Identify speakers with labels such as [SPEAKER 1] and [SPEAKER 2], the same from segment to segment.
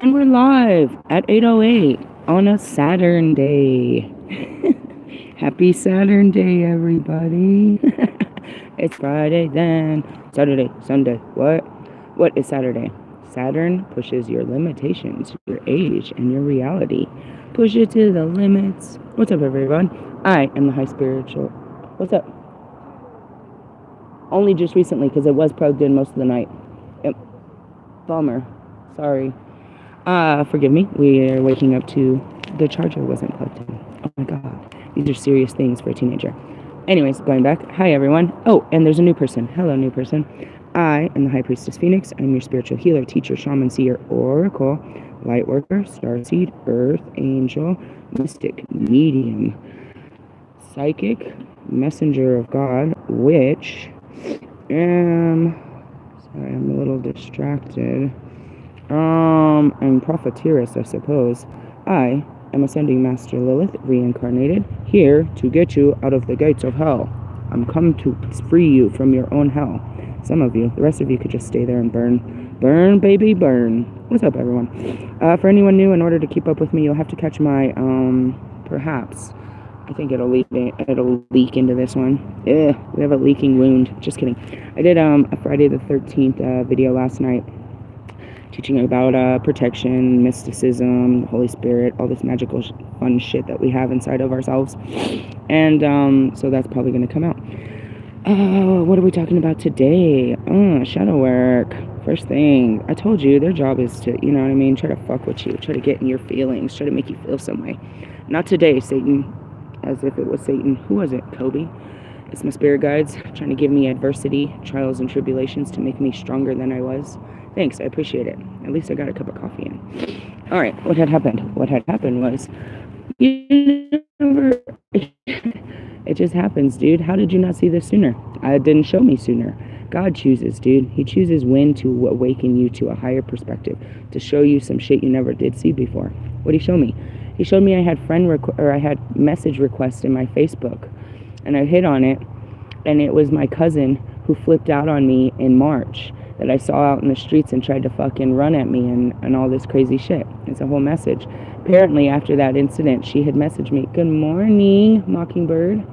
[SPEAKER 1] And we're live at 8:08 on a Saturn day. Happy Saturn day, everybody. It's Friday then. Saturday, Sunday. What is Saturday? Saturn pushes your limitations, your age, and your reality. Push it to the limits. What's up, everyone? I am the high spiritual. What's up? Only just recently, because it was plugged in most of the night. Yep. Bummer. Sorry. Forgive me. We are waking up to the charger wasn't plugged in. Oh my god. These are serious things for a teenager. Anyways, going back. Hi, everyone. Oh, and there's a new person. Hello, new person. I am the High Priestess Phoenix. I'm your spiritual healer, teacher, shaman, seer, oracle, light worker, starseed, earth angel, mystic, medium, psychic, messenger of God, witch, sorry, I'm a little distracted. And prophetess, I suppose. I am Ascending Master Lilith, reincarnated, here to get you out of the gates of hell. I'm come to free you from your own hell. Some of you, the rest of you could just stay there and burn. Burn, baby, burn. What's up, everyone? For anyone new, in order to keep up with me, you'll have to catch my, perhaps, I think it'll leak into this one. We have a leaking wound. Just kidding. I did, a Friday the 13th, video last night, teaching about protection, mysticism, the Holy Spirit, all this magical fun shit that we have inside of ourselves. And so that's probably going to come out. What are we talking about today? Shadow work. First thing, I told you their job is to, you know what I mean, try to fuck with you, try to get in your feelings, try to make you feel some way. Not today, Satan. As if it was Satan. Who was it? Kobe? It's my spirit guides trying to give me adversity, trials, and tribulations to make me stronger than I was. Thanks, I appreciate it. At least I got a cup of coffee in. All right, what had happened? What had happened was, it just happens, dude. How did you not see this sooner? It didn't show me sooner. God chooses, dude. He chooses when to awaken you to a higher perspective, to show you some shit you never did see before. What did he show me? He showed me I had I had message requests in my Facebook, and I hit on it, and it was my cousin who flipped out on me in March, that I saw out in the streets and tried to fucking run at me and all this crazy shit. It's a whole message. Apparently, after that incident, she had messaged me, "Good morning, mockingbird."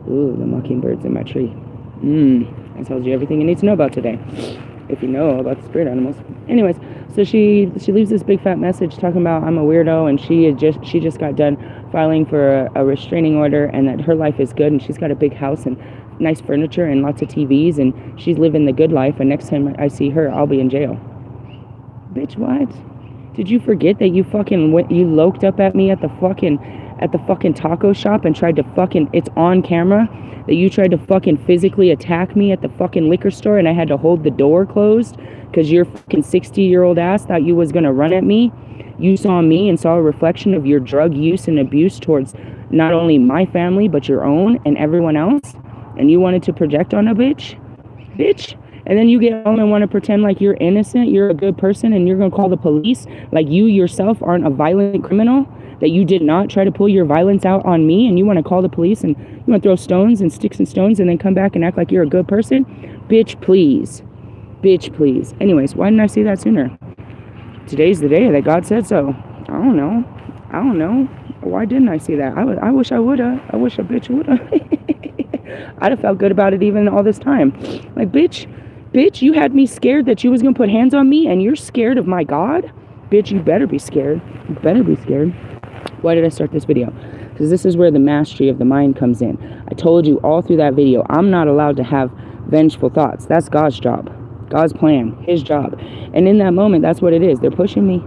[SPEAKER 1] Ooh, the mockingbird's in my tree. That tells you everything you need to know about today, if you know about the spirit animals. Anyways, so she leaves this big fat message talking about I'm a weirdo, and she just got done filing for a restraining order, and that her life is good, and she's got a big house and nice furniture and lots of TVs, and she's living the good life, and next time I see her, I'll be in jail. Bitch, what? Did you forget that you fucking you loked up at me at the fucking taco shop and tried to fucking, it's on camera, that you tried to fucking physically attack me at the fucking liquor store, and I had to hold the door closed because your fucking 60-year-old ass thought you was gonna run at me? You saw me and saw a reflection of your drug use and abuse towards not only my family, but your own and everyone else? And you wanted to project on a bitch? And then you get home and want to pretend like you're innocent, you're a good person, and you're going to call the police like you yourself aren't a violent criminal, that you did not try to pull your violence out on me, and you want to call the police and you want to throw stones and sticks and stones and then come back and act like you're a good person? Bitch, please. Bitch, please. Anyways, why didn't I see that sooner? Today's the day that God said so. I don't know. Why didn't I see that? I wish I woulda. I wish a bitch woulda. I'd have felt good about it even all this time. Like, bitch, you had me scared that you was going to put hands on me, and you're scared of my God? Bitch, you better be scared. You better be scared. Why did I start this video? Because this is where the mastery of the mind comes in. I told you all through that video, I'm not allowed to have vengeful thoughts. That's God's job. God's plan. His job. And in that moment, that's what it is. They're pushing me.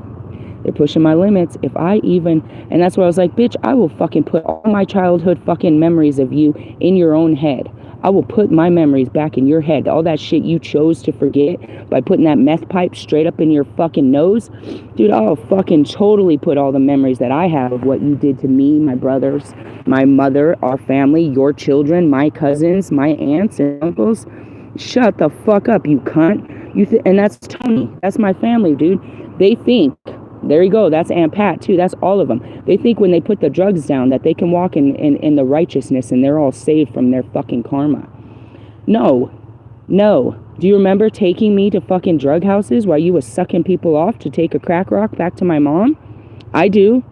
[SPEAKER 1] They're pushing my limits. And that's why I was like, bitch, I will fucking put all my childhood fucking memories of you in your own head. I will put my memories back in your head. All that shit you chose to forget by putting that meth pipe straight up in your fucking nose. Dude, I'll fucking totally put all the memories that I have of what you did to me, my brothers, my mother, our family, your children, my cousins, my aunts and uncles. Shut the fuck up, you cunt. And that's Tony. That's my family, dude. They think... There you go. That's Aunt Pat, too. That's all of them. They think when they put the drugs down that they can walk in the righteousness and they're all saved from their fucking karma. No. Do you remember taking me to fucking drug houses while you was sucking people off to take a crack rock back to my mom? I do.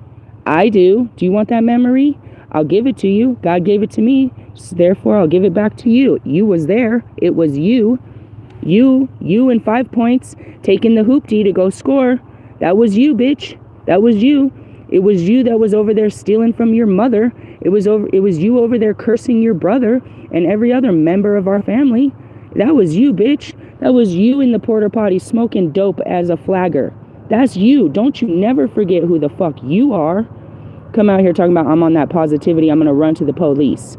[SPEAKER 1] I do. Do you want that memory? I'll give it to you. God gave it to me. So therefore, I'll give it back to you. You was there. It was you. You in 5 points taking the hoopty to go score. That was you, bitch. That was you. It was you that was over there stealing from your mother. It was you over there cursing your brother and every other member of our family. That was you, bitch. That was you in the porta potty smoking dope as a flagger. That's you. Don't you never forget who the fuck you are. Come out here talking about I'm on that positivity. I'm going to run to the police.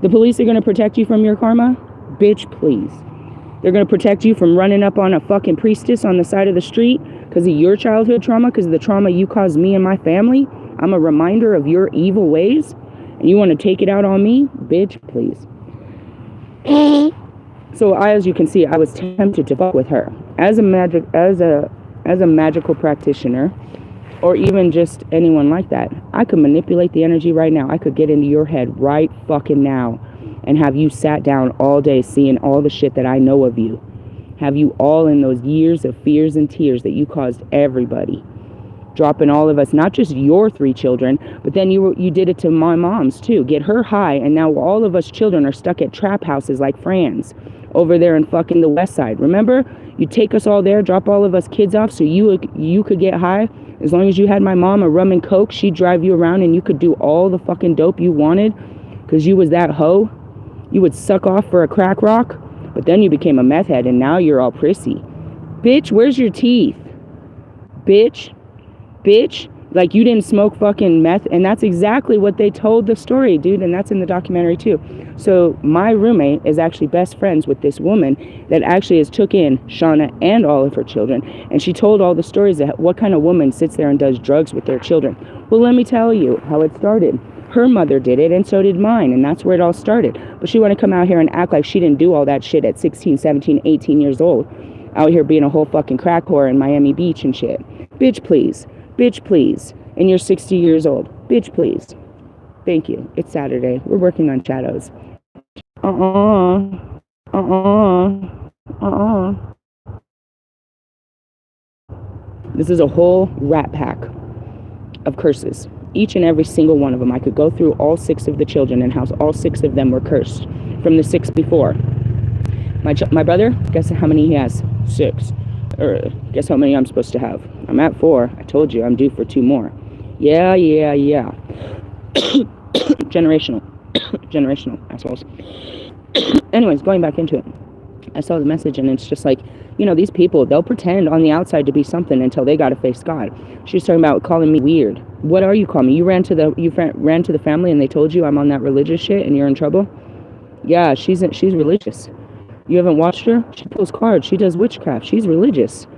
[SPEAKER 1] The police are going to protect you from your karma? Bitch, please. They're going to protect you from running up on a fucking priestess on the side of the street because of your childhood trauma, because of the trauma you caused me and my family. I'm a reminder of your evil ways. And you want to take it out on me? Bitch, please. So as you can see, I was tempted to fuck with her. As a magical practitioner, or even just anyone like that, I could manipulate the energy right now. I could get into your head right fucking now and have you sat down all day seeing all the shit that I know of you. Have you all in those years of fears and tears that you caused everybody. Dropping all of us, not just your 3 children, but then you did it to my mom's too. Get her high, and now all of us children are stuck at trap houses like Fran's over there in fucking the west side. Remember? You take us all there, drop all of us kids off so you could get high. As long as you had my mom a rum and coke, she'd drive you around and you could do all the fucking dope you wanted because you was that hoe. You would suck off for a crack rock, but then you became a meth head and now you're all prissy. Bitch, where's your teeth? Bitch. Like you didn't smoke fucking meth, and that's exactly what they told the story, dude, and that's in the documentary too. So my roommate is actually best friends with this woman that actually has took in Shauna and all of her children, and she told all the stories of what kind of woman sits there and does drugs with their children. Well, let me tell you how it started. Her mother did it, and so did mine, and that's where it all started. But she want to come out here and act like she didn't do all that shit at 16, 17, 18 years old, out here being a whole fucking crack whore in Miami Beach and shit. Bitch, please. Bitch, please. And you're 60 years old. Bitch, please. Thank you. It's Saturday. We're working on shadows. This is a whole rat pack of curses. Each and every single one of them. I could go through all 6 of the children and how all 6 of them were cursed from the 6 before. My brother, guess how many he has? 6. Or guess how many I'm supposed to have? I'm at 4. I told you I'm due for 2 more. Yeah. Generational. Generational assholes. Anyways, going back into it. I saw the message and it's just like, you know, these people, they'll pretend on the outside to be something until they got to face God. She was talking about calling me weird. What are you calling me? You ran to the family and they told you I'm on that religious shit and you're in trouble? Yeah, she's religious. You haven't watched her? She pulls cards. She does witchcraft. She's religious.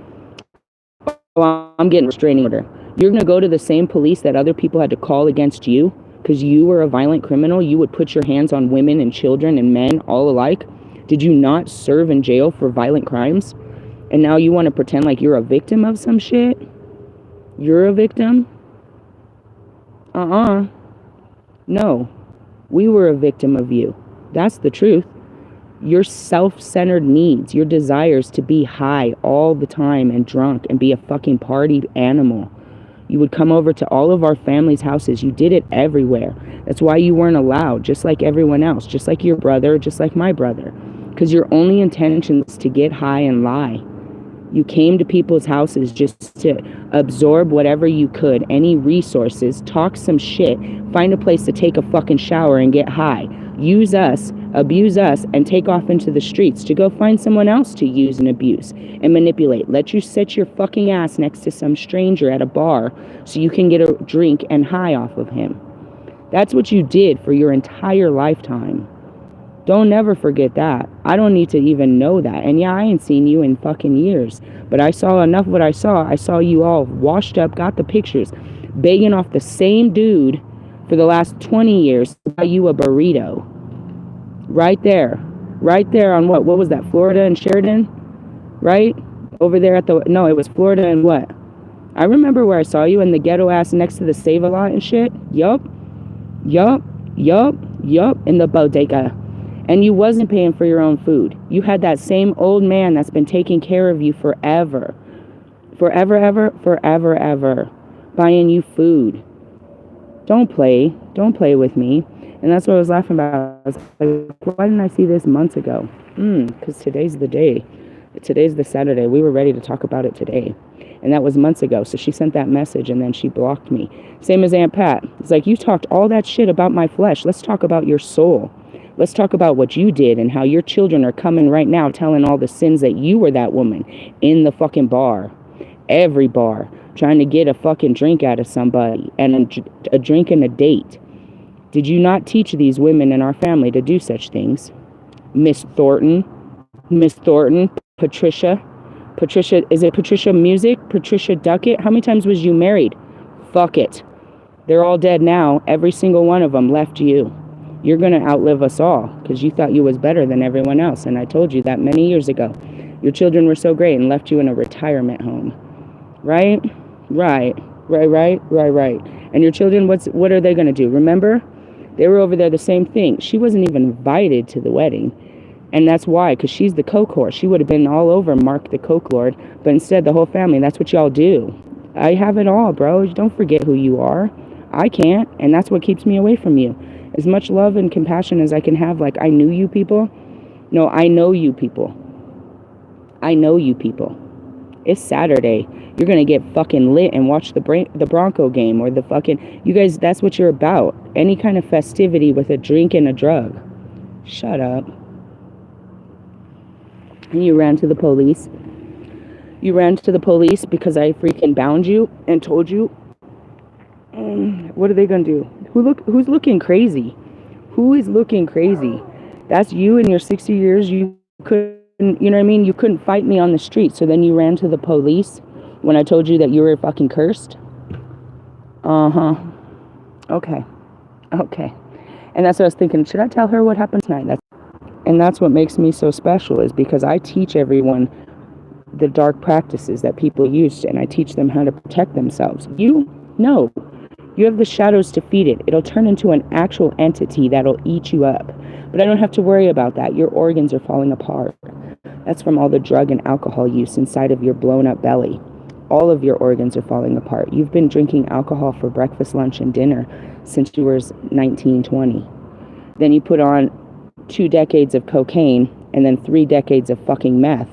[SPEAKER 1] Oh, I'm getting a restraining order. You're going to go to the same police that other people had to call against you because you were a violent criminal? You would put your hands on women and children and men all alike? Did you not serve in jail for violent crimes? And now you want to pretend like you're a victim of some shit? You're a victim? No. We were a victim of you. That's the truth. Your self-centered needs, your desires to be high all the time and drunk and be a fucking party animal. You would come over to all of our family's houses. You did it everywhere. That's why you weren't allowed, just like everyone else, just like your brother, just like my brother. Because your only intention is to get high and lie. You came to people's houses just to absorb whatever you could, any resources, talk some shit, find a place to take a fucking shower and get high. Use us, abuse us, and take off into the streets to go find someone else to use and abuse and manipulate. Let you sit your fucking ass next to some stranger at a bar so you can get a drink and high off of him. That's what you did for your entire lifetime. Don't ever forget that. I don't need to even know that. And yeah, I ain't seen you in fucking years. But I saw enough of what I saw. I saw you all washed up, got the pictures, begging off the same dude for the last 20 years to buy you a burrito. Right there. Right there on what? What was that? Florida and Sheridan? Right? Over there at the... No, it was Florida and what? I remember where I saw you in the ghetto ass next to the Save-A-Lot and shit. Yup. In the bodega. And you wasn't paying for your own food. You had that same old man that's been taking care of you forever. Forever, ever, forever, ever. Buying you food. Don't play. Don't play with me. And that's what I was laughing about. I was like, why didn't I see this months ago? Because today's the day. Today's the Saturday. We were ready to talk about it today. And that was months ago. So she sent that message and then she blocked me. Same as Aunt Pat. It's like, you talked all that shit about my flesh. Let's talk about your soul. Let's talk about what you did and how your children are coming right now telling all the sins that you were that woman in the fucking bar. Every bar. Trying to get a fucking drink out of somebody and a drink and a date. Did you not teach these women in our family to do such things? Miss Thornton, Patricia, is it Patricia Music? Patricia Duckett? How many times was you married? Fuck it. They're all dead now. Every single one of them left you. You're going to outlive us all because you thought you was better than everyone else. And I told you that many years ago. Your children were so great and left you in a retirement home. Right? Right. And your children, what are they going to do? Remember? They were over there the same thing. She wasn't even invited to the wedding. And that's why, because she's the coke whore. She would have been all over Mark the Coke Lord. But instead, the whole family, that's what y'all do. I have it all, bro. Don't forget who you are. I can't. And that's what keeps me away from you. As much love and compassion as I can have, like I knew you people. No, I know you people. I know you people. It's Saturday. You're going to get fucking lit and watch the Bronco game or the fucking... You guys, that's what you're about. Any kind of festivity with a drink and a drug. Shut up. And you ran to the police. You ran to the police because I freaking bound you and told you. What are they going to do? Who's looking crazy? Who is looking crazy? That's you in your 60 years. You couldn't, you know what I mean? You couldn't fight me on the street. So then you ran to the police when I told you that you were fucking cursed. Okay. And that's what I was thinking. Should I tell her what happened tonight? And that's what makes me so special, is because I teach everyone the dark practices that people use, and I teach them how to protect themselves. No. You have the shadows to feed it. It'll turn into an actual entity that'll eat you up. But I don't have to worry about that. Your organs are falling apart. That's from all the drug and alcohol use inside of your blown up belly. All of your organs are falling apart. You've been drinking alcohol for breakfast, lunch, and dinner since you were 19, 20. Then you put on 2 decades of cocaine and then 3 decades of fucking meth.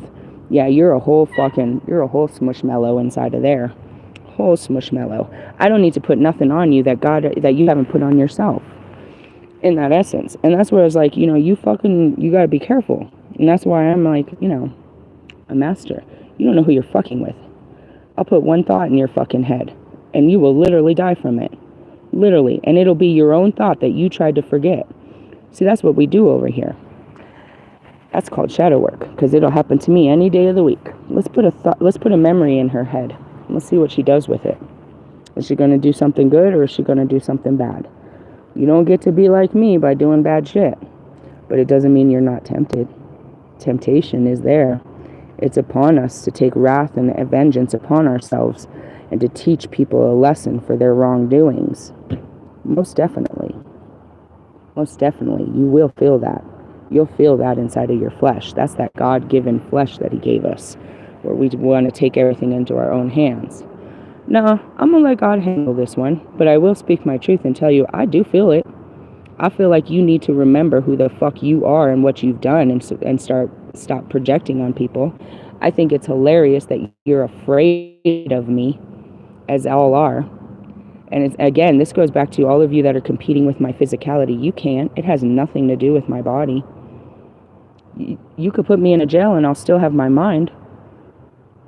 [SPEAKER 1] Yeah, you're a whole smushmallow inside of there. Whole smushmallow. I don't need to put nothing on you that you haven't put on yourself. In that essence. And that's where I was like, you gotta be careful. And that's why I'm like, a master. You don't know who you're fucking with. I'll put one thought in your fucking head and you will literally die from it. Literally. And it'll be your own thought that you tried to forget. See, that's what we do over here. That's called shadow work, because it'll happen to me any day of the week. Let's put a memory in her head. Let's see what she does with it. Is she going to do something good or is she going to do something bad? You don't get to be like me by doing bad shit. But it doesn't mean you're not tempted. Temptation is there. It's upon us to take wrath and vengeance upon ourselves and to teach people a lesson for their wrongdoings. Most definitely. Most definitely. You will feel that. You'll feel that inside of your flesh. That's that God-given flesh that he gave us, where we want to take everything into our own hands. No, I'm going to let God handle this one, but I will speak my truth and tell you, I do feel it. I feel like you need to remember who the fuck you are and what you've done and stop projecting on people. I think it's hilarious that you're afraid of me, as all are. And again, this goes back to all of you that are competing with my physicality. You can't. It has nothing to do with my body. You could put me in a jail and I'll still have my mind.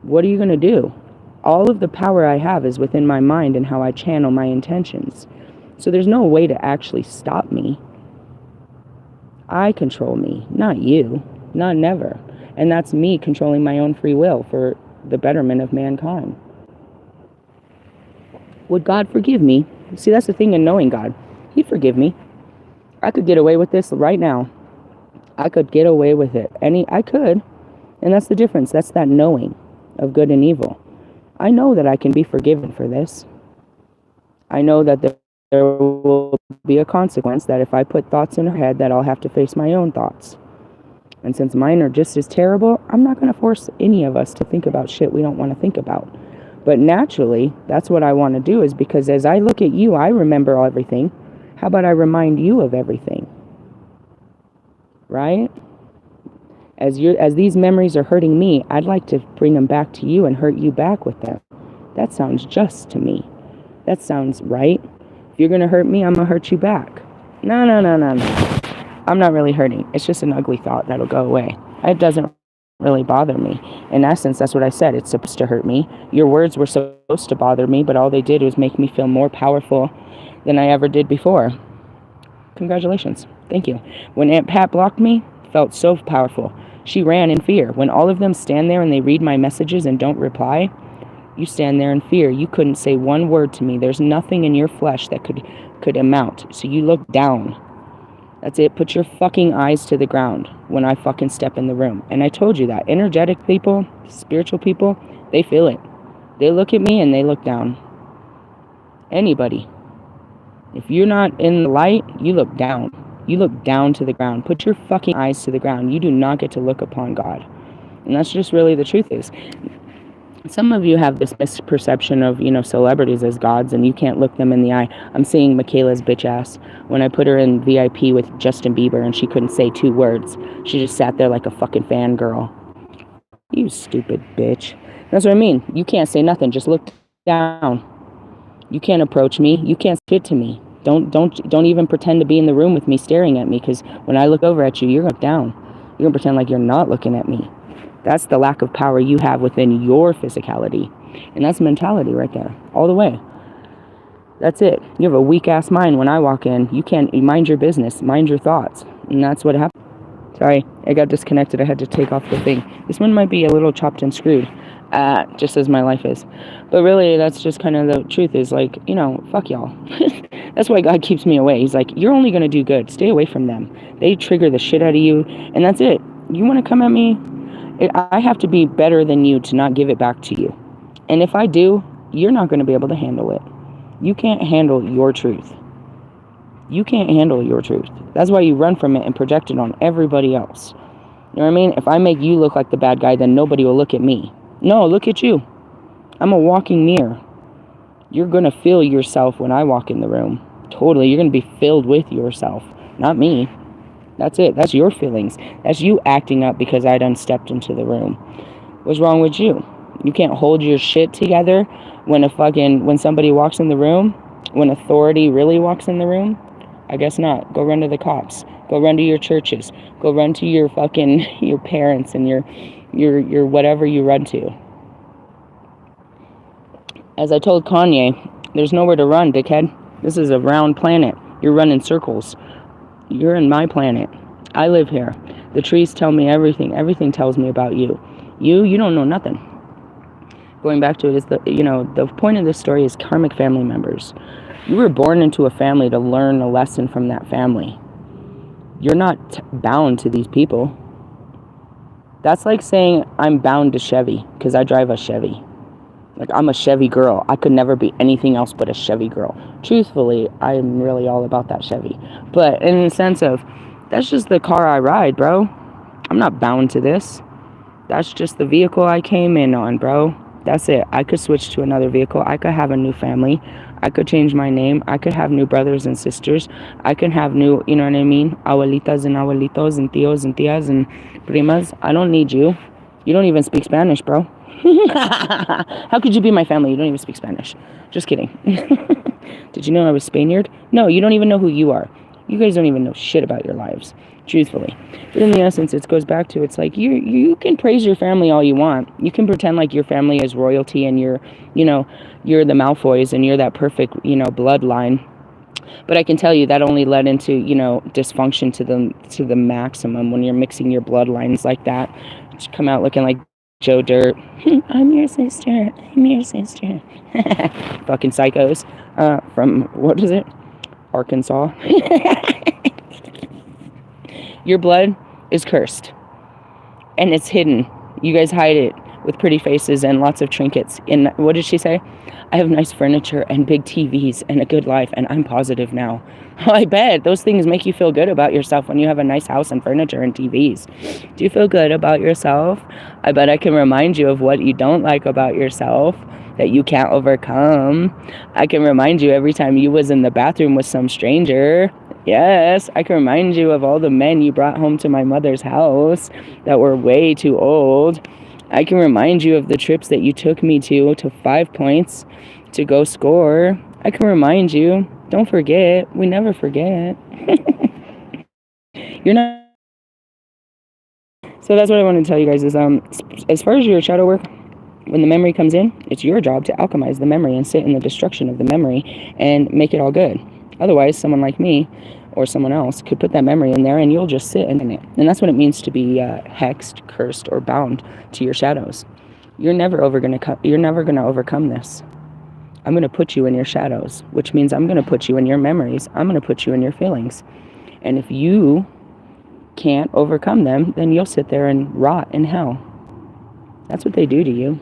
[SPEAKER 1] What are you going to do? All of the power I have is within my mind and how I channel my intentions. So there's no way to actually stop me. I control me, not you, not never. And that's me controlling my own free will for the betterment of mankind. Would God forgive me? See, that's the thing in knowing God. He'd forgive me. I could get away with this right now. I could get away with it. I could. And that's the difference. That's that knowing of good and evil. I know that I can be forgiven for this. I know that there will be a consequence that if I put thoughts in her head, that I'll have to face my own thoughts. And since mine are just as terrible, I'm not going to force any of us to think about shit we don't want to think about. But naturally, that's what I want to do, is because as I look at you, I remember everything. How about I remind you of everything? Right? As these memories are hurting me, I'd like to bring them back to you and hurt you back with them. That sounds just to me. That sounds right. If you're going to hurt me, I'm going to hurt you back. No. I'm not really hurting. It's just an ugly thought that'll go away. It doesn't really bother me. In essence, that's what I said. It's supposed to hurt me. Your words were supposed to bother me, but all they did was make me feel more powerful than I ever did before. Congratulations. Thank you. When Aunt Pat blocked me, it felt so powerful. She ran in fear. When all of them stand there and they read my messages and don't reply, you stand there in fear. You couldn't say one word to me. There's nothing in your flesh that could amount. So you look down. That's it. Put your fucking eyes to the ground when I fucking step in the room. And I told you that. Energetic people, spiritual people, they feel it. They look at me and they look down. Anybody. If you're not in the light, you look down. You look down to the ground. Put your fucking eyes to the ground. You do not get to look upon God. And that's just really the truth is. Some of you have this misperception of, celebrities as gods, and you can't look them in the eye. I'm seeing Michaela's bitch ass. When I put her in VIP with Justin Bieber and she couldn't say 2 words, she just sat there like a fucking fangirl. You stupid bitch. That's what I mean. You can't say nothing. Just look down. You can't approach me. You can't spit to me. Don't even pretend to be in the room with me staring at me, because when I look over at you, you're going to look down. You're going to pretend like you're not looking at me. That's the lack of power you have within your physicality. And that's mentality right there, all the way. That's it. You have a weak-ass mind when I walk in. You can't mind your business, mind your thoughts. And that's what happened. Sorry, I got disconnected. I had to take off the thing. This one might be a little chopped and screwed, just as my life is. But really, that's just kind of the truth is, like, fuck y'all. That's why God keeps me away. He's like, you're only going to do good. Stay away from them. They trigger the shit out of you, and that's it. You want to come at me? I have to be better than you to not give it back to you. And if I do, you're not going to be able to handle it. You can't handle your truth. You can't handle your truth. That's why you run from it and project it on everybody else. You know what I mean? If I make you look like the bad guy, then nobody will look at me. No, look at you. I'm a walking mirror. You're going to feel yourself when I walk in the room. Totally. You're going to be filled with yourself, not me. That's it. That's your feelings. That's you acting up because I done stepped into the room. What's wrong with you? You can't hold your shit together when somebody walks in the room, when authority really walks in the room? I guess not. Go run to the cops. Go run to your churches. Go run to your parents and your whatever you run to. As I told Kanye, there's nowhere to run, dickhead. This is a round planet. You're running circles. You're in my planet. I live here. The trees tell me everything. Everything tells me about you. You don't know nothing. Going back to it is the point of this story is karmic family members. You were born into a family to learn a lesson from that family. You're not bound to these people. That's like saying I'm bound to Chevy because I drive a Chevy. Like, I'm a Chevy girl. I could never be anything else but a Chevy girl. Truthfully, I'm really all about that Chevy. But in the sense of, that's just the car I ride, bro. I'm not bound to this. That's just the vehicle I came in on, bro. That's it. I could switch to another vehicle. I could have a new family. I could change my name. I could have new brothers and sisters. I could have new, you know what I mean? Abuelitas and abuelitos and tíos and tías and primas. I don't need you. You don't even speak Spanish, bro. How could you be my family? You don't even speak Spanish. Just kidding. Did you know I was Spaniard? No, you don't even know who you are. You guys don't even know shit about your lives, truthfully. But in the essence, it goes back to, it's like, you can praise your family all you want. You can pretend like your family is royalty and you're the Malfoys and you're that perfect, bloodline. But I can tell you that only led into, dysfunction to the maximum when you're mixing your bloodlines like that. You come out looking like Joe Dirt. I'm your sister. Fucking psychos. From, what is it? Arkansas. Your blood is cursed. And it's hidden. You guys hide it. with pretty faces and lots of trinkets. And what did she say? I have nice furniture and big TVs and a good life, and I'm positive now. I bet those things make you feel good about yourself when you have a nice house and furniture and TVs. Do you feel good about yourself? I bet I can remind you of what you don't like about yourself that you can't overcome. I can remind you every time you was in the bathroom with some stranger. Yes, I can remind you of all the men you brought home to my mother's house that were way too old. I can remind you of the trips that you took me to 5 Points to go score. I can remind you. Don't forget. We never forget. You're not. So that's what I want to tell you guys is, as far as your shadow work, when the memory comes in, it's your job to alchemize the memory and sit in the destruction of the memory and make it all good. Otherwise, someone like me or someone else could put that memory in there and you'll just sit in it. And that's what it means to be hexed, cursed, or bound to your shadows. You're never going to overcome this. I'm going to put you in your shadows, which means I'm going to put you in your memories. I'm going to put you in your feelings. And if you can't overcome them, then you'll sit there and rot in hell. That's what they do to you.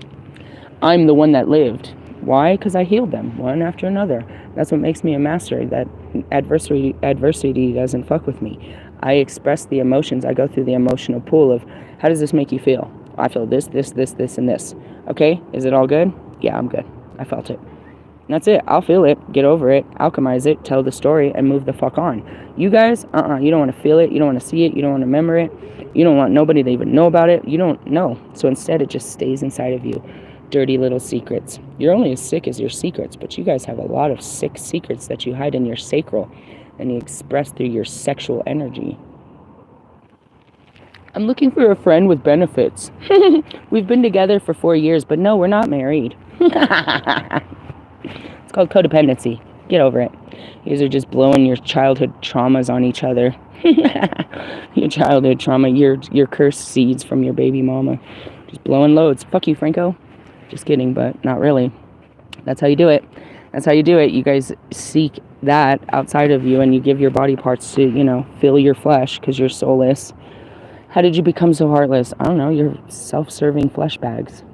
[SPEAKER 1] I'm the one that lived. Why? Because I healed them one after another. That's what makes me a master. That adversity doesn't fuck with me. I express the emotions. I go through the emotional pool of, how does this make you feel? I feel this, and this. Okay, is it all good? Yeah, I'm good. I felt it. And that's it. I'll feel it, get over it, alchemize it, tell the story, and move the fuck on. You guys, you don't want to feel it, you don't want to see it, you don't want to remember it, you don't want nobody to even know about it, you don't know. So instead, it just stays inside of you. Dirty little secrets. You're only as sick as your secrets, but you guys have a lot of sick secrets that you hide in your sacral and you express through your sexual energy. I'm looking for a friend with benefits. We've been together for 4 years, but no, we're not married. It's called codependency. Get over it. You guys are just blowing your childhood traumas on each other. Your childhood trauma, your cursed seeds from your baby mama. Just blowing loads. Fuck you, Franco. Just kidding, but not really. That's how you do it. That's how you do it. You guys seek that outside of you and you give your body parts to, fill your flesh because you're soulless. How did you become so heartless? I don't know. You're self-serving flesh bags.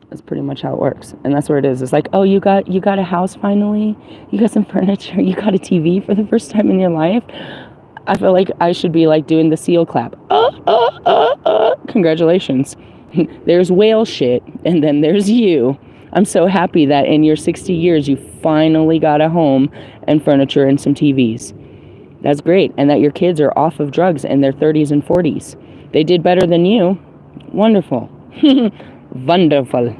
[SPEAKER 1] That's pretty much how it works. And that's where it is. It's like, oh, you got a house finally? You got some furniture? You got a TV for the first time in your life? I feel like I should be like doing the seal clap. Congratulations. There's whale shit, and then there's you. I'm so happy that in your 60 years, you finally got a home and furniture and some TVs. That's great. And that your kids are off of drugs in their 30s and 40s. They did better than you. Wonderful. Wonderful.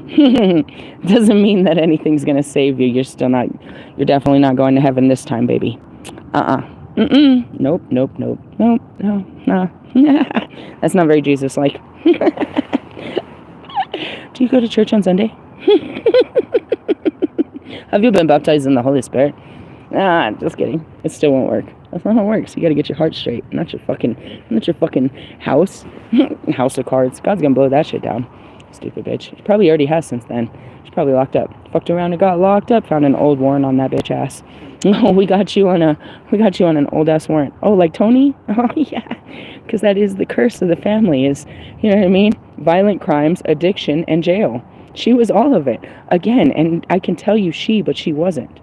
[SPEAKER 1] Doesn't mean that anything's going to save you. You're definitely not going to heaven this time, baby. Nope. No. That's not very Jesus-like. Do you go to church on Sunday? Have you been baptized in the Holy Spirit? Just kidding. It still won't work. That's not how it works. You gotta get your heart straight. Not your fucking house. House of cards. God's gonna blow that shit down. Stupid bitch. She probably already has since then. She's probably locked up. Fucked around and got locked up. Found an old warrant on that bitch ass. Oh, we got you on an old ass warrant. Oh, like Tony? Oh yeah. Because that is the curse of the family is, you know what I mean? Violent crimes, addiction, and jail. She was all of it. Again, and I can tell you but she wasn't.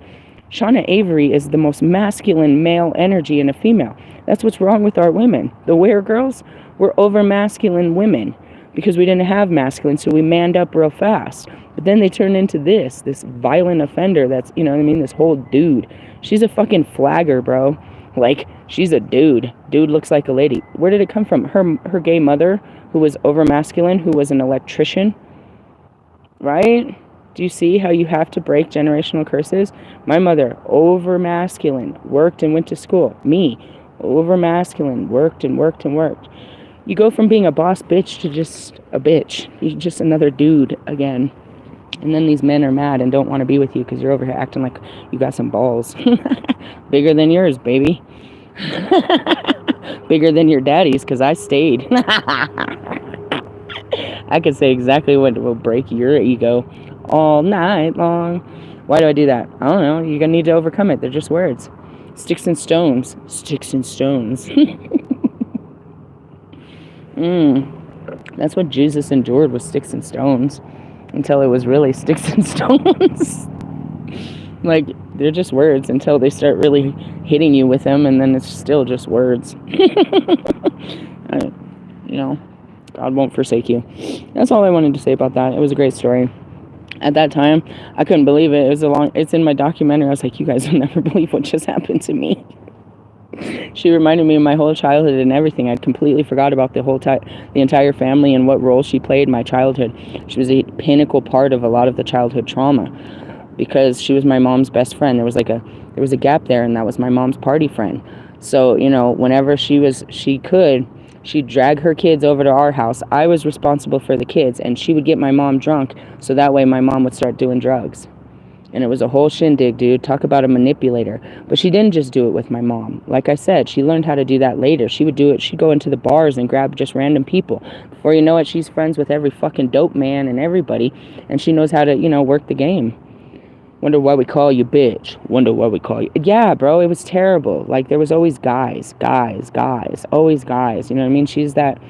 [SPEAKER 1] Shauna Avery is the most masculine male energy in a female. That's what's wrong with our women. The Were girls were over masculine women because we didn't have masculine, so we manned up real fast. But then they turned into this violent offender that's, you know what I mean, this whole dude. She's a fucking flagger, bro. Like, she's a dude. Dude looks like a lady. Where did it come from? Her gay mother, who was over masculine, who was an electrician, right? Do you see how you have to break generational curses? My mother, over masculine, worked and went to school. Me, over masculine, worked and worked and worked. You go from being a boss bitch to just a bitch. You're just another dude again. And then these men are mad and don't want to be with you because you're over here acting like you got some balls. Bigger than yours, baby. Bigger than your daddy's because I stayed. I could say exactly what will break your ego all night long. Why do I do that? I don't know. You're going to need to overcome it. They're just words. Sticks and stones. Sticks and stones. That's what Jesus endured, with sticks and stones, until it was really sticks and stones. Like, they're just words until they start really hitting you with them, and then it's still just words. God won't forsake you. That's all I wanted to say about that. It was a great story. At that time, I couldn't believe it. It's in my documentary. I was like, you guys will never believe what just happened to me. She reminded me of my whole childhood and everything. I'd completely forgot about the entire family and what role she played in my childhood. She was a pinnacle part of a lot of the childhood trauma, because she was my mom's best friend. There was a gap there, and that was my mom's party friend. So, whenever she'd drag her kids over to our house. I was responsible for the kids, and she would get my mom drunk, so that way my mom would start doing drugs. And it was a whole shindig, dude. Talk about a manipulator. But she didn't just do it with my mom. Like I said, she learned how to do that later. She would do it. She'd go into the bars and grab just random people. Before you know it, she's friends with every fucking dope man and everybody, and she knows how to, work the game. Wonder why we call you bitch. Wonder why we call you... Yeah, bro, it was terrible. Like, there was always guys. Always guys. You know what I mean? She's that...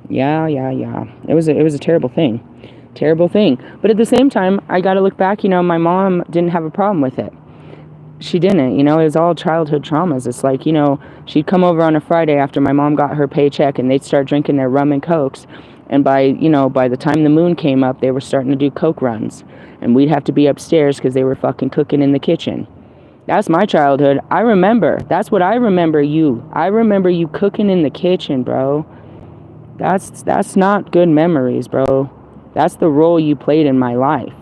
[SPEAKER 1] Yeah. It was a terrible thing. But at the same time, I gotta look back, my mom didn't have a problem with it. She didn't, it was all childhood traumas. It's like, she'd come over on a Friday after my mom got her paycheck, and they'd start drinking their rum and cokes. And by the time the moon came up, they were starting to do coke runs. And we'd have to be upstairs because they were fucking cooking in the kitchen. That's my childhood. I remember. That's what I remember you. I remember you cooking in the kitchen, bro. That's not good memories, bro. That's the role you played in my life.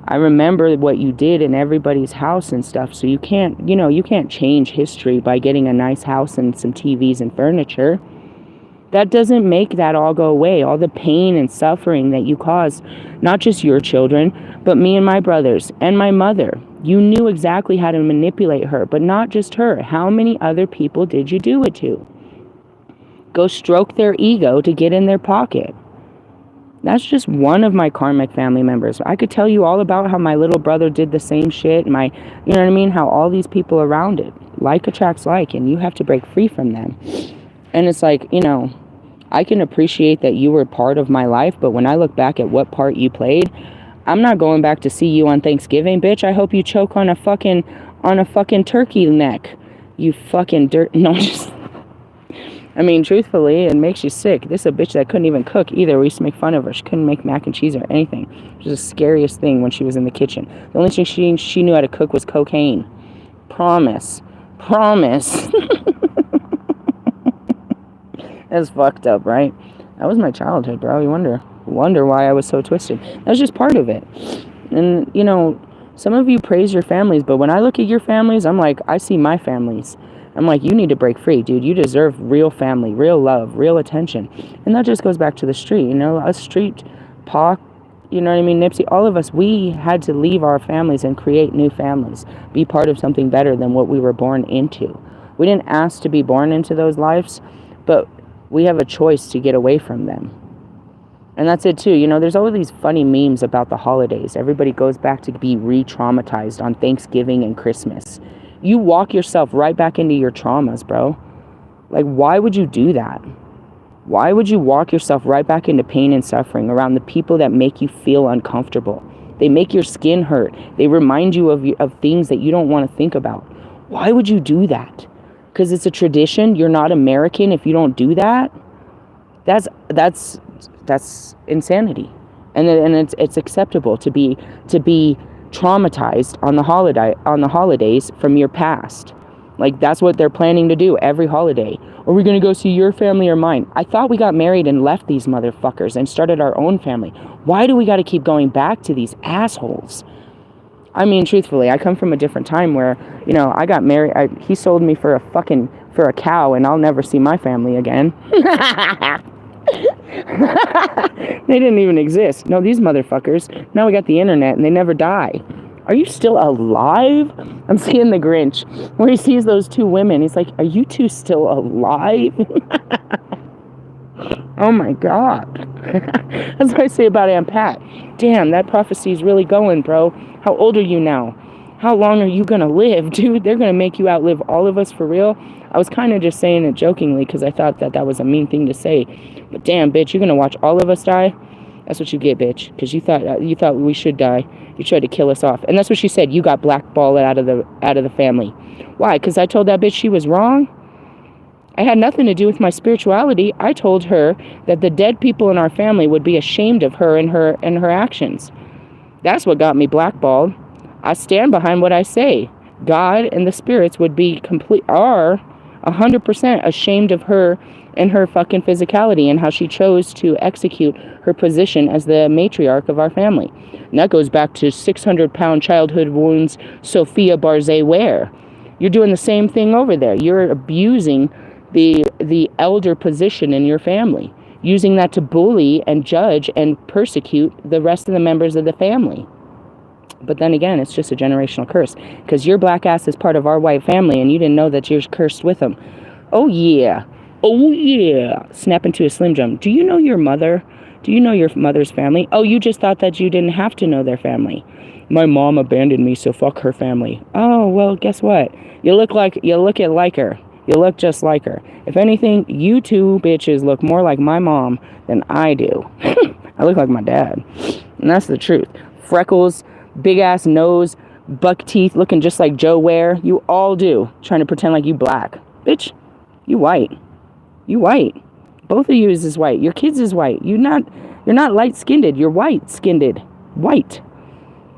[SPEAKER 1] I remember what you did in everybody's house and stuff. So you can't change history by getting a nice house and some TVs and furniture. That doesn't make that all go away. All the pain and suffering that you caused, not just your children, but me and my brothers and my mother. You knew exactly how to manipulate her, but not just her. How many other people did you do it to? Go stroke their ego to get in their pocket. That's just one of my karmic family members. I could tell you all about how my little brother did the same shit. How all these people around it. Like attracts like, and you have to break free from them. And it's like, I can appreciate that you were part of my life, but when I look back at what part you played, I'm not going back to see you on Thanksgiving, bitch. I hope you choke on a fucking turkey neck. You fucking dirt. No, truthfully, it makes you sick. This is a bitch that couldn't even cook either. We used to make fun of her. She couldn't make mac and cheese or anything. It was the scariest thing when she was in the kitchen. The only thing she knew how to cook was cocaine. Promise. That's fucked up, right? That was my childhood, bro. You wonder why I was so twisted. That's just part of it. And, some of you praise your families, but when I look at your families, I'm like, I see my families. I'm like, you need to break free, dude. You deserve real family, real love, real attention. And that just goes back to the street, us street, Pac, Nipsey, all of us, we had to leave our families and create new families, be part of something better than what we were born into. We didn't ask to be born into those lives, but we have a choice to get away from them. And that's it too. There's always these funny memes about the holidays. Everybody goes back to be re-traumatized on Thanksgiving and Christmas. You walk yourself right back into your traumas, bro. Like, why would you do that? Why would you walk yourself right back into pain and suffering around the people that make you feel uncomfortable? They make your skin hurt. They remind you of things that you don't want to think about. Why would you do that? Because it's a tradition. You're not American if you don't do that. That's insanity. And it's acceptable to be traumatized on the holidays from your past. Like, that's what they're planning to do every holiday. Are we going to go see your family or mine? I thought we got married and left these motherfuckers and started our own family. Why do we got to keep going back to these assholes? Truthfully, I come from a different time where, I got married. He sold me for a cow, and I'll never see my family again. They didn't even exist. No, these motherfuckers. Now we got the internet, and they never die. Are you still alive? I'm seeing the Grinch, where he sees those two women. He's like, are you two still alive? Oh my God. That's what I say about Aunt Pat. Damn, that prophecy is really going, bro. How old are you now? How long are you gonna live, dude? They're gonna make you outlive all of us for real. I was kind of just saying it jokingly because I thought that was a mean thing to say. But damn, bitch, you're gonna watch all of us die? That's what you get, bitch. Because you thought we should die. You tried to kill us off. And that's what she said. You got blackballed out of the family. Why? Because I told that bitch she was wrong? I had nothing to do with my spirituality. I told her that the dead people in our family would be ashamed of her and her actions. That's what got me blackballed. I stand behind what I say. God and the spirits would be 100% ashamed of her and her fucking physicality and how she chose to execute her position as the matriarch of our family. And that goes back to 600-pound childhood wounds Sophia Barzay Ware. You're doing the same thing over there. You're abusing the elder position in your family, using that to bully and judge and persecute the rest of the members of the family. But then again, it's just a generational curse, because your black ass is part of our white family and you didn't know that you're cursed with them. Oh yeah, snap into a Slim Jim. Do you know your mother? Do you know your mother's family? Oh, you just thought that you didn't have to know their family. My mom abandoned me, so fuck her family. Oh, well, guess what? You look like her. You look just like her. If anything, you two bitches look more like my mom than I do. I look like my dad. And that's the truth. Freckles, big ass nose, buck teeth, looking just like Joe Ware. You all do. Trying to pretend like you black. Bitch, you white. You white. Both of you is white. Your kids is white. You're not light-skinned. You're white-skinned. White.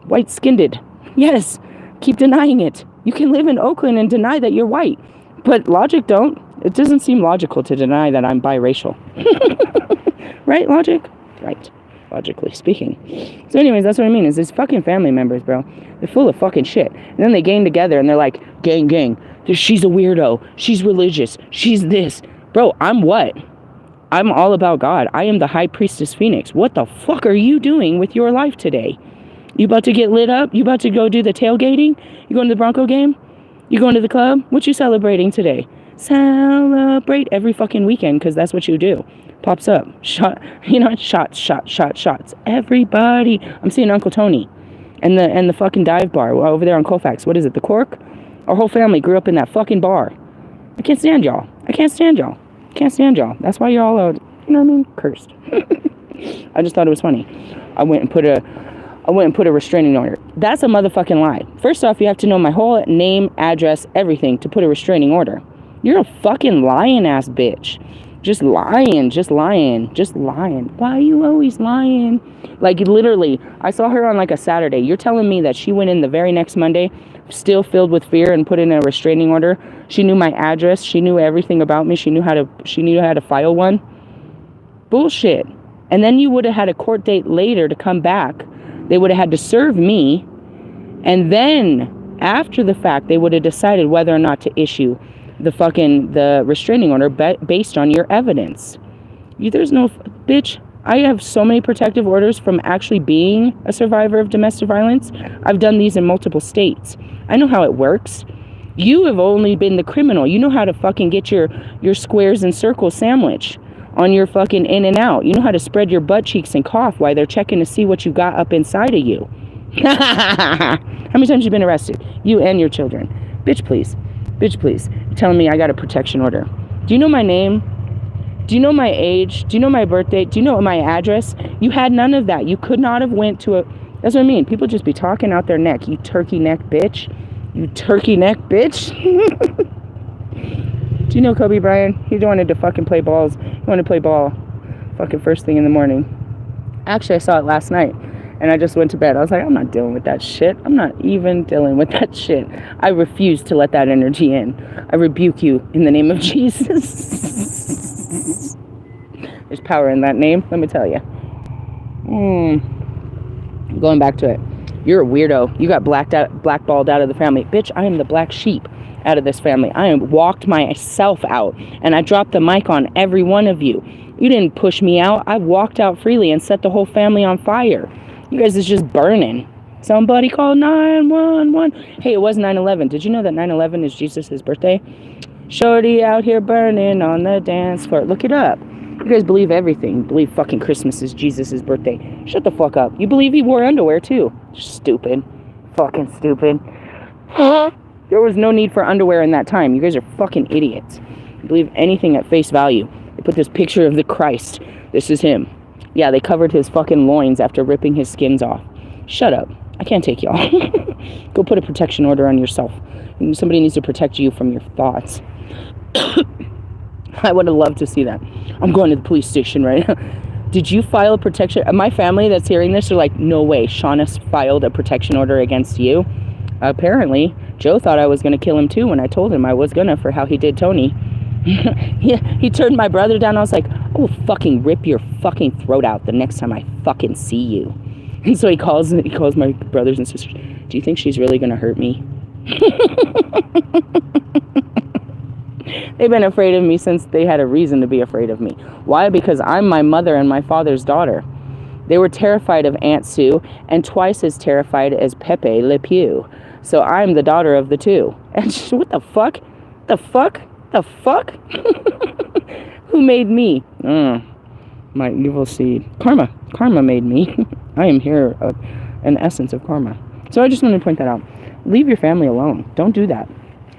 [SPEAKER 1] White-skinned. Yes. Keep denying it. You can live in Oakland and deny that you're white. But logic don't. It doesn't seem logical to deny that I'm biracial. Right, logic? Right. Logically speaking. So anyways, that's what I mean, is these fucking family members, bro. They're full of fucking shit. And then they gang together and they're like, gang. She's a weirdo. She's religious. She's this. Bro, I'm what? I'm all about God. I am the High Priestess Phoenix. What the fuck are you doing with your life today? You about to get lit up? You about to go do the tailgating? You going to the Bronco game? You going to the club? What you celebrating today? Celebrate every fucking weekend, because that's what you do. Pops up. Shots. Everybody. I'm seeing Uncle Tony and the fucking dive bar over there on Colfax. What is it? The Cork? Our whole family grew up in that fucking bar. I can't stand y'all. That's why you're all out, you know what I mean? Cursed. I just thought it was funny. I went and put a restraining order. That's a motherfucking lie. First off, you have to know my whole name, address, everything to put a restraining order. You're a fucking lying ass bitch. Just lying. Why are you always lying? Like, literally, I saw her on like a Saturday. You're telling me that she went in the very next Monday, still filled with fear, and put in a restraining order? She knew my address. She knew everything about me. She knew how to file one. Bullshit. And then you would have had a court date later to come back. They would have had to serve me. And then, after the fact, they would have decided whether or not to issue the restraining order based on your evidence. There's no... Bitch, I have so many protective orders from actually being a survivor of domestic violence. I've done these in multiple states. I know how it works. You have only been the criminal. You know how to fucking get your squares and circles sandwich on your fucking in and out. You know how to spread your butt cheeks and cough while they're checking to see what you got up inside of you. How many times you been arrested? You and your children. Bitch, please. You're telling me I got a protection order. Do you know my name? Do you know my age? Do you know my birthday? Do you know my address? You had none of that. You could not have went to a... That's what I mean. People just be talking out their neck. You turkey neck bitch. Do you know Kobe Bryant? He wanted to fucking play balls. He wanted to play ball fucking first thing in the morning. Actually, I saw it last night. And I just went to bed. I was like, I'm not dealing with that shit. I'm not even dealing with that shit. I refuse to let that energy in. I rebuke you in the name of Jesus. There's power in that name, let me tell you. Going back to it. You're a weirdo. You got blackballed out of the family. Bitch, I am the black sheep out of this family. I walked myself out. And I dropped the mic on every one of you. You didn't push me out. I walked out freely and set the whole family on fire. You guys is just burning. Somebody call 911. Hey, it was 9/11. Did you know that 9/11 is Jesus' birthday? Shorty out here burning on the dance floor. Look it up. You guys believe everything. You believe fucking Christmas is Jesus' birthday. Shut the fuck up. You believe he wore underwear too. Stupid. Fucking stupid. There was no need for underwear in that time. You guys are fucking idiots. You believe anything at face value. They put this picture of the Christ. This is him. Yeah, they covered his fucking loins after ripping his skins off. Shut up. I can't take y'all. Go put a protection order on yourself. Somebody needs to protect you from your thoughts. I would have loved to see that. I'm going to the police station right now. Did you file a protection? My family that's hearing this are like, no way. Shauna's filed a protection order against you. Apparently, Joe thought I was going to kill him too when I told him I was going to for how he did Tony. He turned my brother down. I was like, I will fucking rip your fucking throat out the next time I fucking see you. And so he calls my brothers and sisters. Do you think she's really going to hurt me? They've been afraid of me since they had a reason to be afraid of me. Why? Because I'm my mother and my father's daughter. They were terrified of Aunt Sue and twice as terrified as Pepe Le Pew. So I'm the daughter of the two. And what the fuck? The fuck? The fuck? Who made me? My evil seed. Karma. Karma made me. I am here, an essence of karma. So I just want to point that out. Leave your family alone. Don't do that.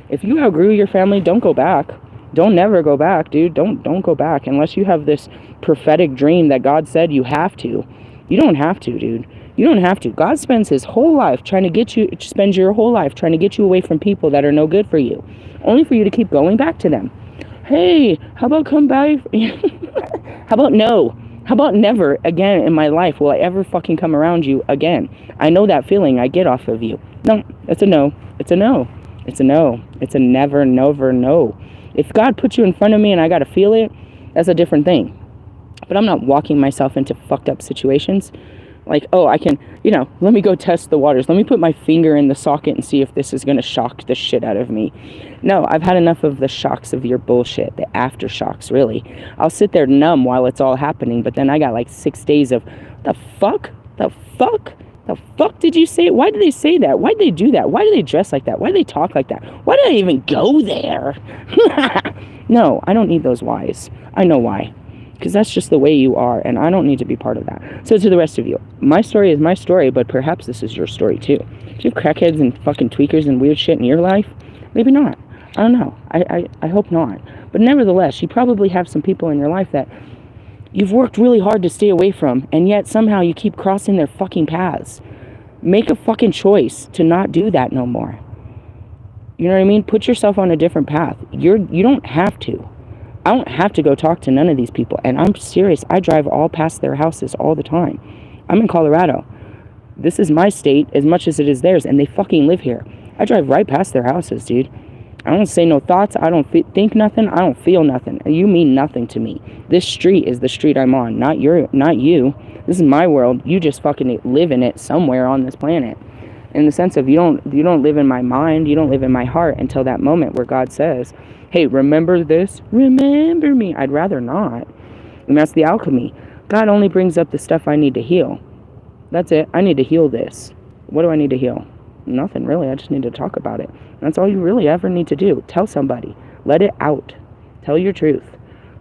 [SPEAKER 1] If you outgrew your family, don't go back. Don't never go back, dude. Don't go back unless you have this prophetic dream that God said you have to. You don't have to, dude. You don't have to. God spends his whole life trying to get you, spends your whole life trying to get you away from people that are no good for you, only for you to keep going back to them. Hey, how about come back? How about no? How about never again in my life will I ever fucking come around you again? I know that feeling I get off of you. No, it's a no. It's a no. It's a no. It's a never, never, no. If God puts you in front of me and I got to feel it, that's a different thing. But I'm not walking myself into fucked up situations. Like, oh, I can, let me go test the waters. Let me put my finger in the socket and see if this is going to shock the shit out of me. No, I've had enough of the shocks of your bullshit, the aftershocks, really. I'll sit there numb while it's all happening, but then I got like 6 days of, the fuck? The fuck? The fuck did you say? Why did they say that? Why did they do that? Why do they dress like that? Why do they talk like that? Why did I even go there? No, I don't need those whys. I know why. Because that's just the way you are, and I don't need to be part of that. So to the rest of you, my story is my story, but perhaps this is your story too. Do you have crackheads and fucking tweakers and weird shit in your life? Maybe not. I don't know. I hope not. But nevertheless, you probably have some people in your life that you've worked really hard to stay away from, and yet somehow you keep crossing their fucking paths. Make a fucking choice to not do that no more. You know what I mean? Put yourself on a different path. You don't have to. I don't have to go talk to none of these people. And I'm serious. I drive all past their houses all the time. I'm in Colorado. This is my state as much as it is theirs, and they fucking live here. I drive right past their houses, dude. I don't say no thoughts. I don't think nothing. I don't feel nothing. You mean nothing to me. This street is the street I'm on, not you. This is my world. You just fucking live in it somewhere on this planet. In the sense of you don't live in my mind. You don't live in my heart until that moment where God says, hey, remember this? Remember me. I'd rather not. And that's the alchemy. God only brings up the stuff I need to heal. That's it. I need to heal this. What do I need to heal? Nothing really. I just need to talk about it. That's all you really ever need to do. Tell somebody. Let it out. Tell your truth.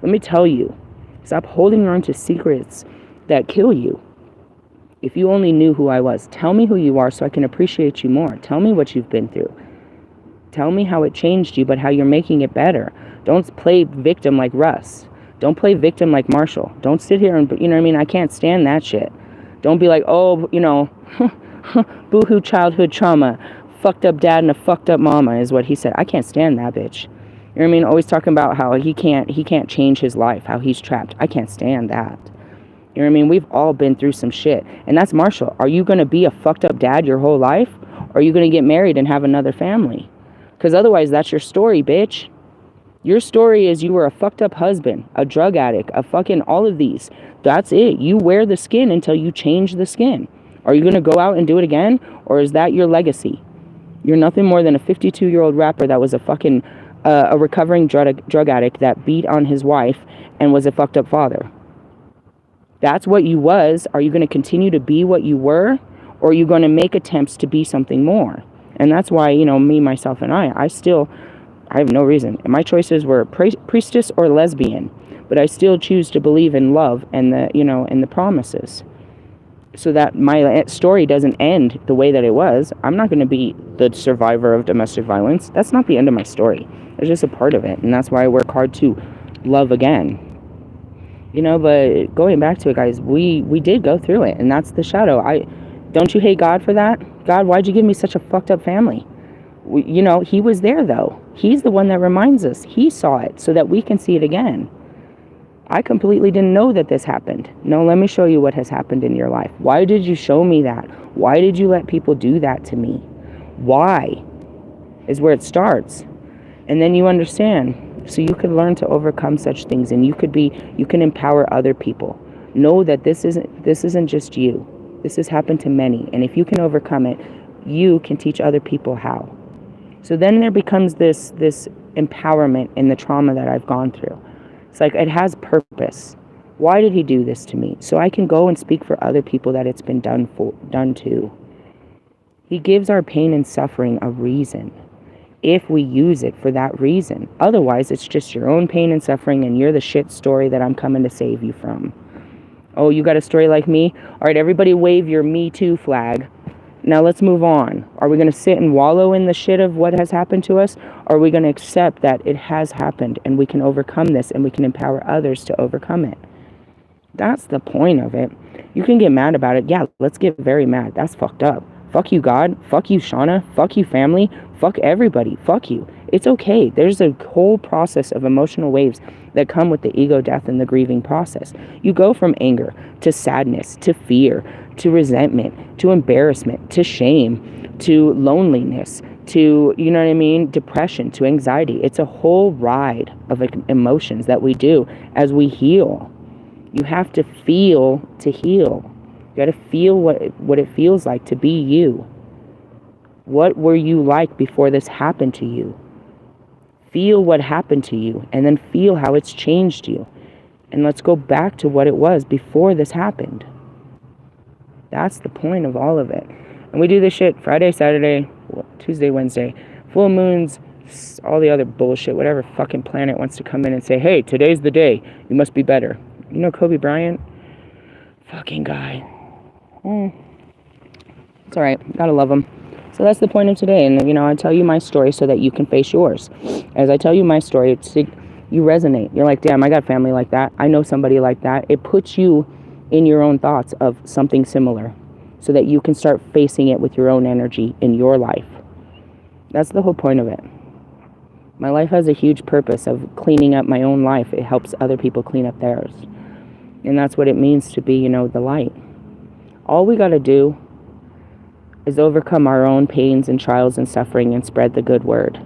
[SPEAKER 1] Let me tell you. Stop holding on to secrets that kill you. If you only knew who I was, tell me who you are so I can appreciate you more. Tell me what you've been through. Tell me how it changed you, but how you're making it better. Don't play victim like Russ. Don't play victim like Marshall. Don't sit here and, I can't stand that shit. Don't be like, oh, boohoo childhood trauma. Fucked up dad and a fucked up mama is what he said. I can't stand that bitch. You know what I mean? Always talking about how he can't change his life, how he's trapped. I can't stand that. You know what I mean? We've all been through some shit. And that's Marshall. Are you going to be a fucked up dad your whole life? Or are you going to get married and have another family? Because otherwise, that's your story, bitch. Your story is you were a fucked up husband, a drug addict, a fucking all of these. That's it. You wear the skin until you change the skin. Are you going to go out and do it again? Or is that your legacy? You're nothing more than a 52-year-old rapper that was a fucking, a recovering drug addict that beat on his wife and was a fucked up father. That's what you was. Are you going to continue to be what you were? Or are you going to make attempts to be something more? And that's why, me, myself, and I have no reason. My choices were priestess or lesbian. But I still choose to believe in love and the, and the promises. so that my story doesn't end the way that it was. I'm not going to be the survivor of domestic violence. That's not the end of my story. It's just a part of it, and that's why I work hard to love again. But going back to it, guys, we did go through it, and that's the shadow. Don't you hate God for that? God, why'd you give me such a fucked up family? He was there, though. He's the one that reminds us. He saw it so that we can see it again. I completely didn't know that this happened. No, let me show you what has happened in your life. Why did you show me that? Why did you let people do that to me? Why is where it starts. And then you understand. So you can learn to overcome such things, and you can empower other people. Know that this isn't just you. This has happened to many. And if you can overcome it, you can teach other people how. So then there becomes this empowerment in the trauma that I've gone through. It's like it has purpose. Why did he do this to me? So I can go and speak for other people that it's been done to. He gives our pain and suffering a reason, if we use it for that reason. Otherwise, it's just your own pain and suffering, and you're the shit story that I'm coming to save you from. Oh, you got a story like me? All right, everybody wave your Me Too flag. Now let's move on. Are we going to sit and wallow in the shit of what has happened to us? Or are we going to accept that it has happened and we can overcome this and we can empower others to overcome it? That's the point of it. You can get mad about it. Yeah, let's get very mad. That's fucked up. Fuck you, God. Fuck you, Shauna. Fuck you, family. Fuck everybody. Fuck you. It's okay. There's a whole process of emotional waves that come with the ego death and the grieving process. You go from anger to sadness to fear to resentment to embarrassment to shame to loneliness to, depression to anxiety. It's a whole ride of emotions that we do as we heal. You have to feel to heal. You got to feel what it feels like to be you. What were you like before this happened to you? Feel what happened to you, and then feel how it's changed you. And let's go back to what it was before this happened. That's the point of all of it. And we do this shit Friday, Saturday, Tuesday, Wednesday, full moons, all the other bullshit, whatever fucking planet wants to come in and say, hey, today's the day. You must be better. Kobe Bryant? Fucking guy. It's alright. Gotta love him. So that's the point of today. And, I tell you my story so that you can face yours. As I tell you my story, you resonate. You're like, damn, I got family like that. I know somebody like that. It puts you in your own thoughts of something similar so that you can start facing it with your own energy in your life. That's the whole point of it. My life has a huge purpose of cleaning up my own life. It helps other people clean up theirs. And that's what it means to be, the light. All we got to do is overcome our own pains and trials and suffering and spread the good word.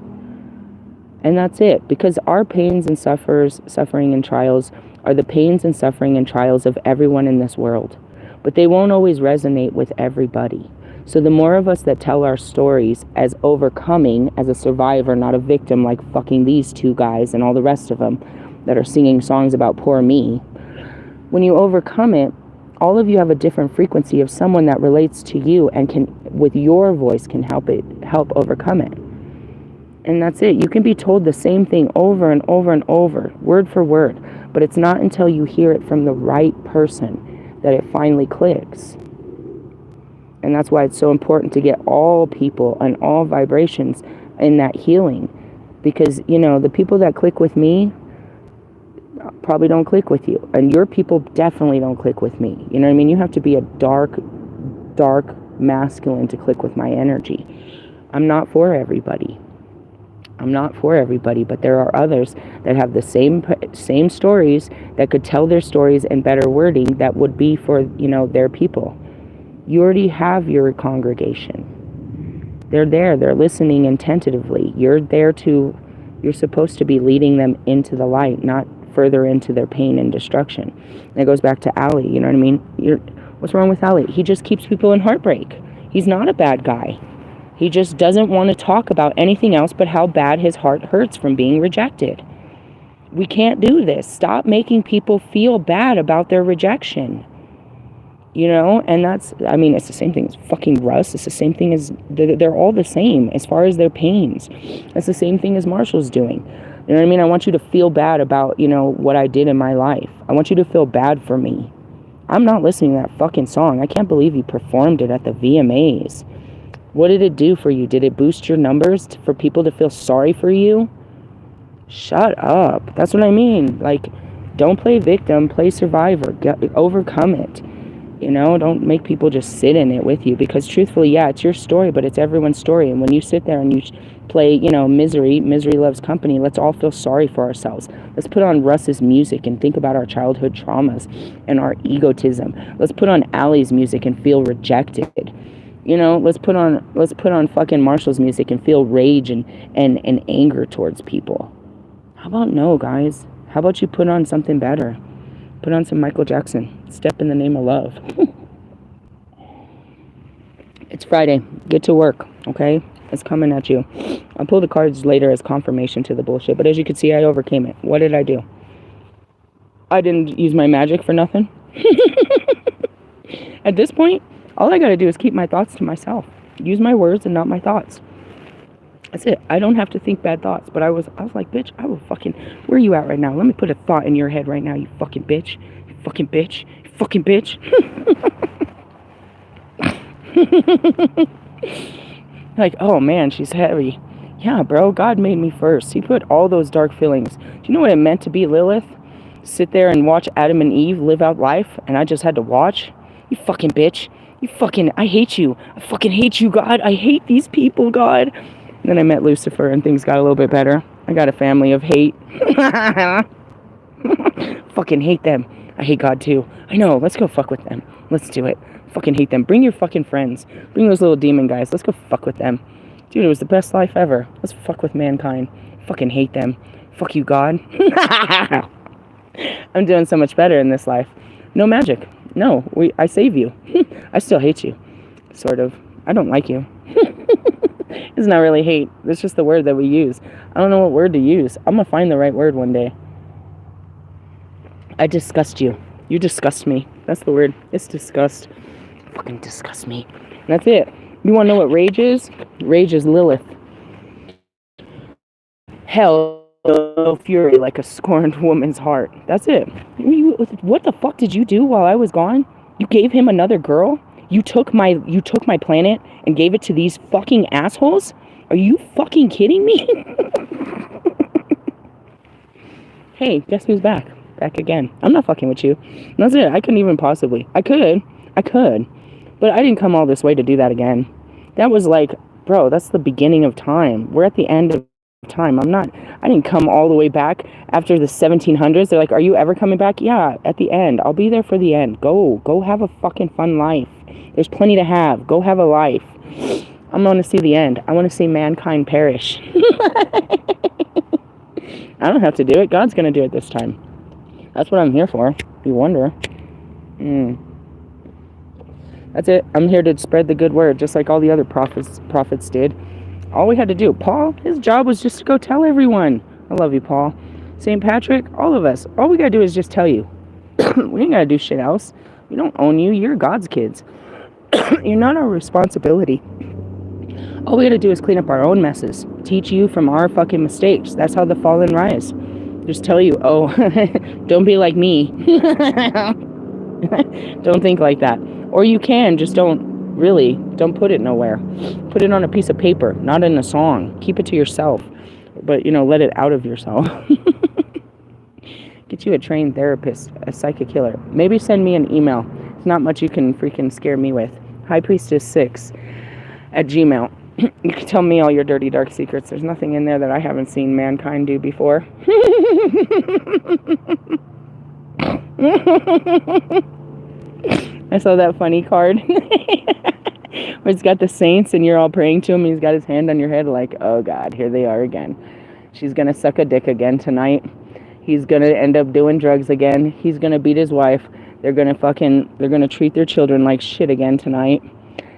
[SPEAKER 1] And that's it. Because our pains and suffering and trials are the pains and suffering and trials of everyone in this world. But they won't always resonate with everybody. So the more of us that tell our stories as overcoming, as a survivor, not a victim like fucking these two guys and all the rest of them that are singing songs about poor me, when you overcome it, all of you have a different frequency of someone that relates to you and can, with your voice, can help overcome it. And that's it. You can be told the same thing over and over and over, word for word, but it's not until you hear it from the right person that it finally clicks. And that's why it's so important to get all people and all vibrations in that healing. Because, the people that click with me probably don't click with you. And your people definitely don't click with me. You know what I mean? You have to be a dark masculine to click with my energy. I'm not for everybody. But there are others that have the same stories, that could tell their stories in better wording that would be for, their people. You already have your congregation. They're there. They're listening attentively. You're supposed to be leading them into the light, not further into their pain and destruction. And it goes back to Ali. You know what I mean? What's wrong with Ali? He just keeps people in heartbreak. He's not a bad guy. He just doesn't want to talk about anything else but how bad his heart hurts from being rejected. We can't do this. Stop making people feel bad about their rejection. And that's, it's the same thing as fucking Russ. It's the same thing as, they're all the same as far as their pains. It's the same thing as Marshall's doing. You know what I mean? I want you to feel bad about, what I did in my life. I want you to feel bad for me. I'm not listening to that fucking song. I can't believe you performed it at the VMAs. What did it do for you? Did it boost your numbers for people to feel sorry for you? Shut up. That's what I mean. Like, don't play victim, play survivor. Overcome it. You know, don't make people just sit in it with you, because truthfully, yeah, it's your story, but it's everyone's story. And when you sit there and you play, you know, misery loves company, let's all feel sorry for ourselves. Let's put on Russ's music and think about our childhood traumas and our egotism. Let's put on Allie's music and feel rejected. You know, let's put on fucking Marshall's music and feel rage and anger towards people. How about no, guys? How about you put on something better? Put on some Michael Jackson. Step in the name of love. It's Friday. Get to work, okay? It's coming at you. I'll pull the cards later as confirmation to the bullshit. But as you can see, I overcame it. What did I do? I didn't use my magic for nothing. At this point, all I gotta do is keep my thoughts to myself. Use my words and not my thoughts. That's it. I don't have to think bad thoughts. But I was like, bitch, I will fucking... Where are you at right now? Let me put a thought in your head right now, you fucking bitch. You fucking bitch. You fucking bitch. Like, oh man, she's heavy. Yeah, bro, God made me first. He put all those dark feelings. Do you know what it meant to be Lilith? Sit there and watch Adam and Eve live out life, and I just had to watch? You fucking bitch. You fucking... I hate you. I fucking hate you, God. I hate these people, God. And then I met Lucifer and things got a little bit better. I got a family of hate. Fucking hate them. I hate God too. I know. Let's go fuck with them. Let's do it. Fucking hate them. Bring your fucking friends. Bring those little demon guys. Let's go fuck with them. Dude, it was the best life ever. Let's fuck with mankind. Fucking hate them. Fuck you, God. I'm doing so much better in this life. No magic. No. I save you. I still hate you. Sort of. I don't like you. It's not really hate. It's just the word that we use. I don't know what word to use. I'm going to find the right word one day. I disgust you. You disgust me. That's the word. It's disgust. Fucking disgust me. That's it. You want to know what rage is? Rage is Lilith. Hell, fury like a scorned woman's heart. That's it. What the fuck did you do while I was gone? You gave him another girl? You took my planet and gave it to these fucking assholes? Are you fucking kidding me? Hey, guess who's back? Back again. I'm not fucking with you. That's it. I couldn't even possibly. I could. But I didn't come all this way to do that again. That was like, bro, that's the beginning of time. We're at the end of time. I didn't come all the way back after the 1700s. They're like, are you ever coming back? Yeah, at the end. I'll be there for the end. Go have a fucking fun life. There's plenty to have. Go have a life. I'm going to see the end. I want to see mankind perish. I don't have to do it. God's going to do it this time. That's what I'm here for. If you wonder. That's it. I'm here to spread the good word, just like all the other prophets did. All we had to do, Paul, his job was just to go tell everyone. I love you, Paul. St. Patrick, all of us. All we got to do is just tell you. We ain't got to do shit else. We don't own you. You're God's kids. You're not our responsibility. All we got to do is clean up our own messes. Teach you from our fucking mistakes. That's how the fallen rise. Just tell you, oh, don't be like me. Don't think like that. Or you can, just don't put it nowhere. Put it on a piece of paper, not in a song. Keep it to yourself. But, let it out of yourself. Get you a trained therapist, a psychic healer. Maybe send me an email. It's not much you can freaking scare me with. highpriestess6@gmail. You can tell me all your dirty, dark secrets. There's nothing in there that I haven't seen mankind do before. I saw that funny card where it's got the saints and you're all praying to him. He's got his hand on your head like, oh God, here they are again. She's going to suck a dick again tonight. He's going to end up doing drugs again. He's going to beat his wife. They're going to treat their children like shit again tonight.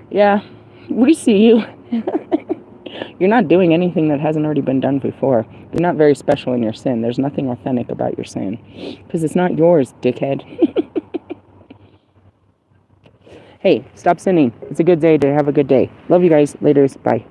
[SPEAKER 1] Yeah, we see you. You're not doing anything that hasn't already been done before. You're not very special in your sin. There's nothing authentic about your sin. Because it's not yours, dickhead. Hey, stop sinning. It's a good day to have a good day. Love you guys. Laters. Bye.